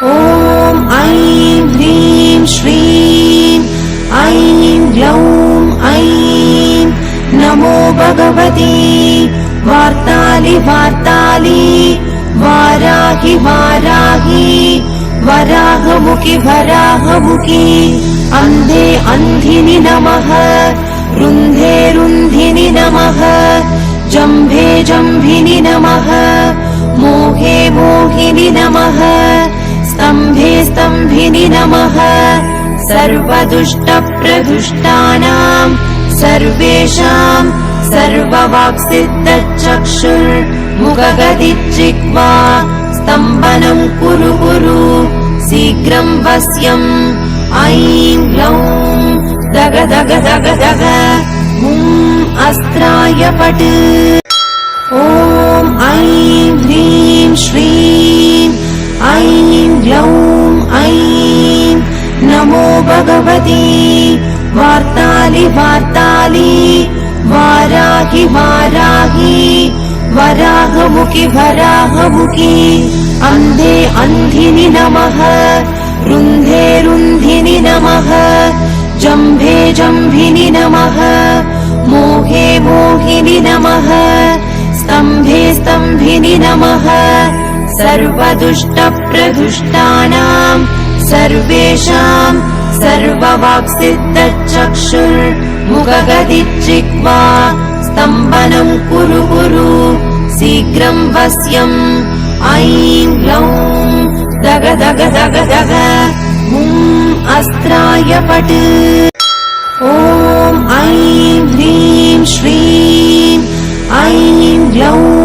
ॐ ऐं ह्रीं श्रीं ऐं ग्लौं ऐं नमो भगवती वार्तालि वार्तालि वाराहि वाराहि वराहमुखि वराहमुखि अन्धे अन्धिनि नमः रुन्धे रुन्धिनि नमः जम्भे जम्भिनि नमः मोहे मोहिनि नमः स्तम्भे स्तम्भिनि नमः सर्वदुष्टप्रदुष्टानां सर्वेषां सर्ववाक्सिद्धचक्षुर्मुखगदिजिह्वा स्तम्भनं कुरु कुरु शीघ्रं वश्यम् ऐं ग्लौं दग दग दग दग अस्त्राय पट् ॐ ऐं ह्रीं श्रीं ऐं ग्लौं ऐं नमो भगवती वार्तालि वार्तालि वाराहि वाराहि वराहमुखि वराहमुखि अन्धे अन्धिनि नमः रुन्धे रुन्धिनि नमः जम्भे जम्भिनि नमः मोहे मोहिनि नमः स्तम्भे स्तम्भिनि नमः सर्वदुष्टप्रदुष्टानां सर्वेषां सर्ववाक्सिद्धचक्षुर्मुखगदिजिह्वा स्तम्भनं कुरु कुरु शीघ्रं वश्यम् ऐं ग्लौं दग दग दग दग अस्त्राय पट् ॐ ऐं ह्रीं श्रीं ऐं ग्लौं